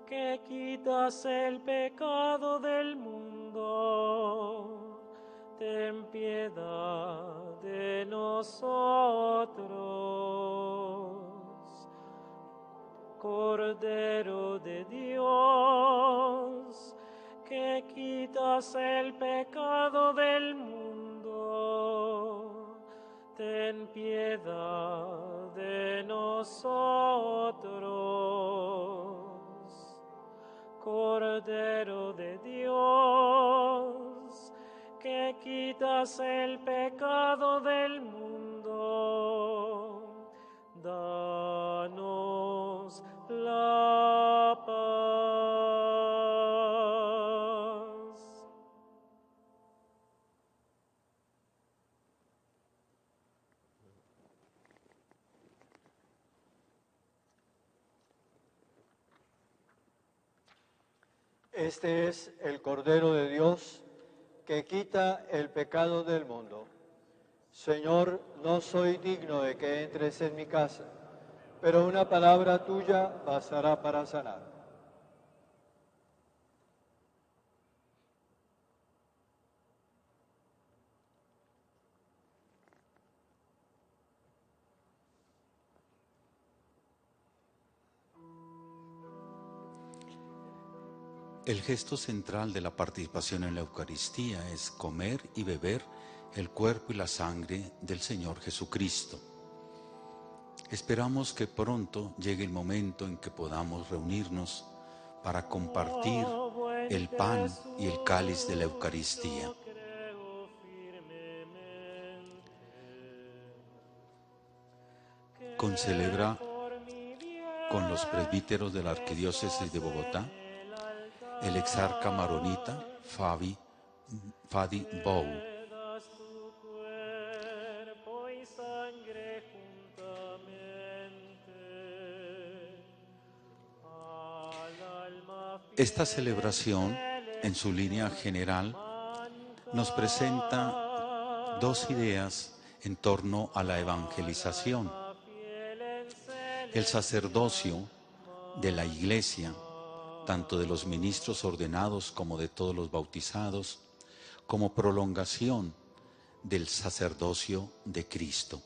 que quitas el pecado del mundo, ten piedad de nosotros. Cordero de Dios, que quitas el pecado del mundo, ten piedad de nosotros. Cordero de Dios, que quitas el pecado del mundo, danos la paz. Este es el Cordero de Dios que quita el pecado del mundo. Señor, no soy digno de que entres en mi casa, pero una palabra tuya bastará para sanar. El gesto central de la participación en la Eucaristía es comer y beber el cuerpo y la sangre del Señor Jesucristo. Esperamos que pronto llegue el momento en que podamos reunirnos para compartir el pan y el cáliz de la Eucaristía. Concelebra con los presbíteros de la Arquidiócesis de Bogotá el exarca maronita Fadi Bou, esta celebración, en su línea general, nos presenta dos ideas en torno a la evangelización. El sacerdocio de la Iglesia, tanto de los ministros ordenados como de todos los bautizados, como prolongación del sacerdocio de Cristo.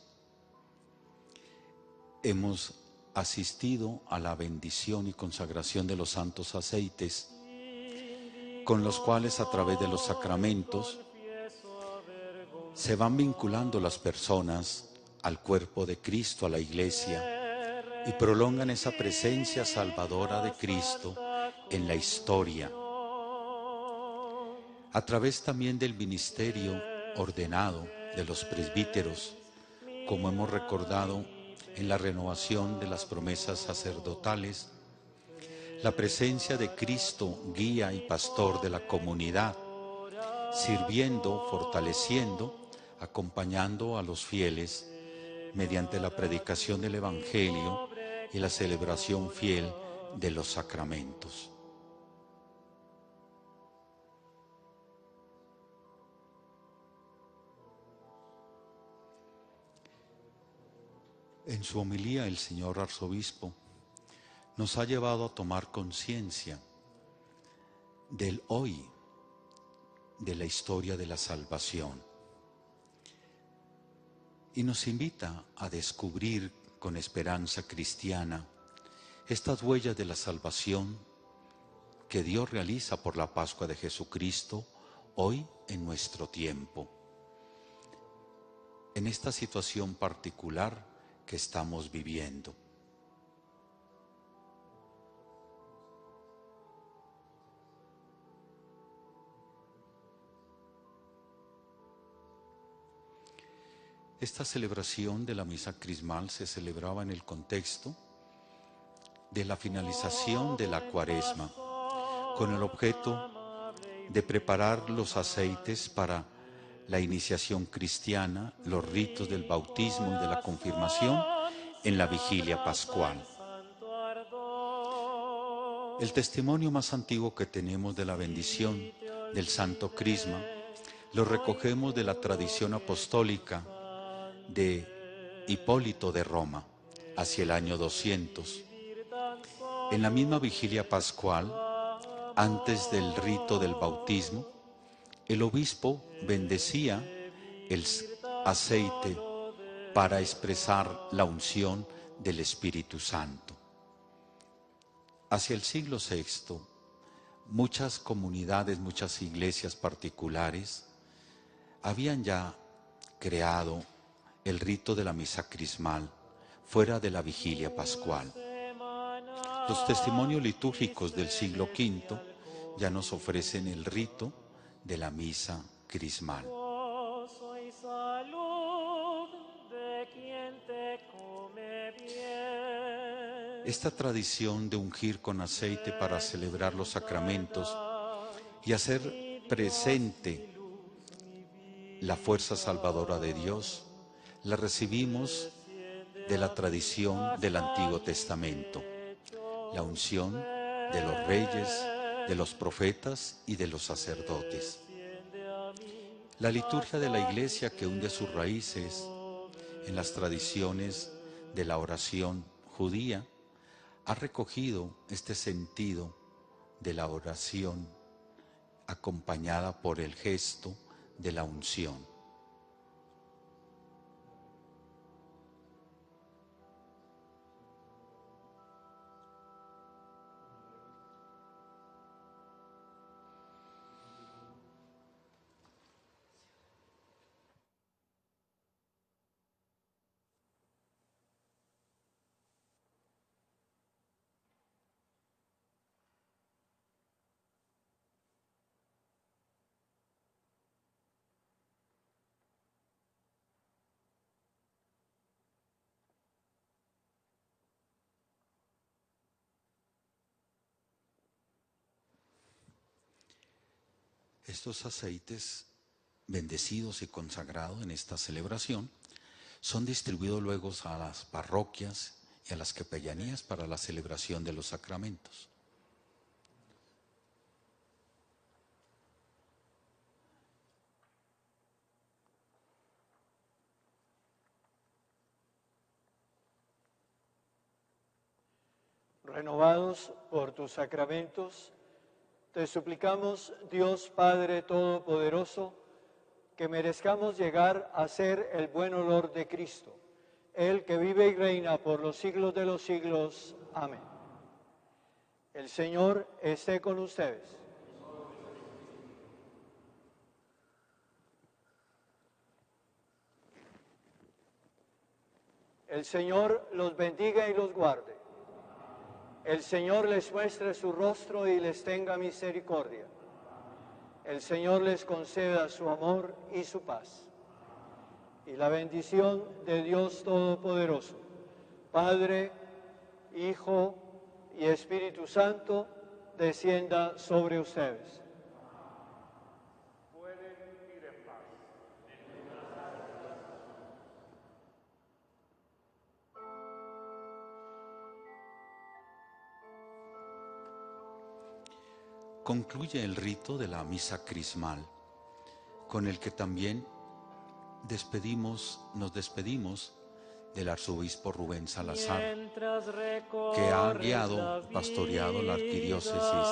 Hemos asistido a la bendición y consagración de los santos aceites, con los cuales a través de los sacramentos se van vinculando las personas al cuerpo de Cristo, a la Iglesia, y prolongan esa presencia salvadora de Cristo en la historia. A través también del ministerio ordenado de los presbíteros, como hemos recordado en la renovación de las promesas sacerdotales, la presencia de Cristo, guía y pastor de la comunidad, sirviendo, fortaleciendo, acompañando a los fieles mediante la predicación del Evangelio y la celebración fiel de los sacramentos. En su homilía, el señor arzobispo nos ha llevado a tomar conciencia del hoy, de la historia de la salvación, y nos invita a descubrir con esperanza cristiana estas huellas de la salvación que Dios realiza por la Pascua de Jesucristo hoy en nuestro tiempo, en esta situación particular que estamos viviendo. Esta celebración de la misa crismal se celebraba en el contexto de la finalización de la Cuaresma, con el objeto de preparar los aceites para la iniciación cristiana, los ritos del bautismo y de la confirmación en la vigilia pascual. El testimonio más antiguo que tenemos de la bendición del Santo Crisma lo recogemos de la tradición apostólica de Hipólito de Roma, hacia el año 200. En la misma vigilia pascual, antes del rito del bautismo, el obispo bendecía el aceite para expresar la unción del Espíritu Santo. Hacia el siglo VI, muchas comunidades, muchas iglesias particulares habían ya creado el rito de la misa crismal fuera de la vigilia pascual. Los testimonios litúrgicos del siglo V ya nos ofrecen el rito de la misa crismal. Esta tradición de ungir con aceite para celebrar los sacramentos y hacer presente la fuerza salvadora de Dios, la recibimos de la tradición del Antiguo Testamento, la unción de los reyes, de los profetas y de los sacerdotes. La liturgia de la Iglesia, que hunde sus raíces en las tradiciones de la oración judía, ha recogido este sentido de la oración acompañada por el gesto de la unción. Estos aceites bendecidos y consagrados en esta celebración son distribuidos luego a las parroquias y a las capellanías para la celebración de los sacramentos. Renovados por tus sacramentos, te suplicamos, Dios Padre Todopoderoso, que merezcamos llegar a ser el buen olor de Cristo, Él que vive y reina por los siglos de los siglos. Amén. El Señor esté con ustedes. El Señor los bendiga y los guarde. El Señor les muestre su rostro y les tenga misericordia. El Señor les conceda su amor y su paz. Y la bendición de Dios Todopoderoso, Padre, Hijo y Espíritu Santo, descienda sobre ustedes. Concluye el rito de la misa crismal, con el que también nos despedimos del arzobispo Rubén Salazar, que ha guiado, pastoreado la arquidiócesis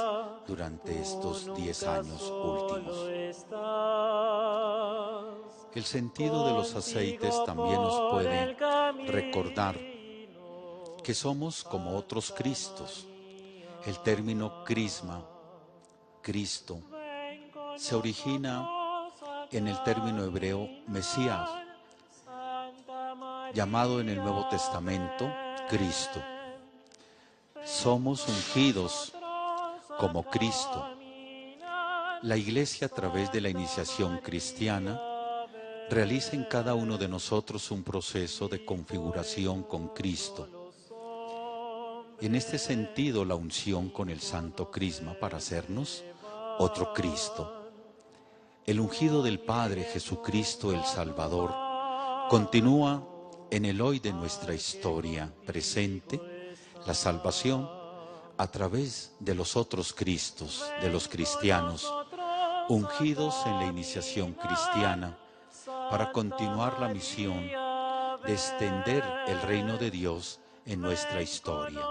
durante estos 10 años últimos. El sentido de los aceites también nos puede recordar que somos como otros Cristos. El término crisma, Cristo, se origina en el término hebreo Mesías, llamado en el Nuevo Testamento Cristo. Somos ungidos como Cristo. La Iglesia, a través de la iniciación cristiana, realiza en cada uno de nosotros un proceso de configuración con Cristo. En este sentido, la unción con el Santo Crisma para hacernos otro Cristo. El ungido del Padre Jesucristo el Salvador continúa en el hoy de nuestra historia presente la salvación a través de los otros Cristos, de los cristianos, ungidos en la iniciación cristiana para continuar la misión de extender el reino de Dios en nuestra historia.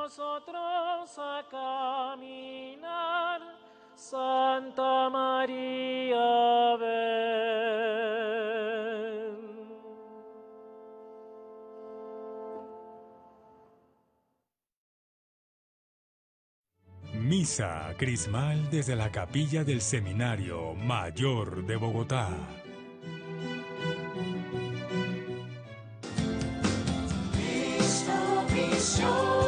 Santa María, ven. Misa crismal desde la capilla del Seminario Mayor de Bogotá. Cristo, visión.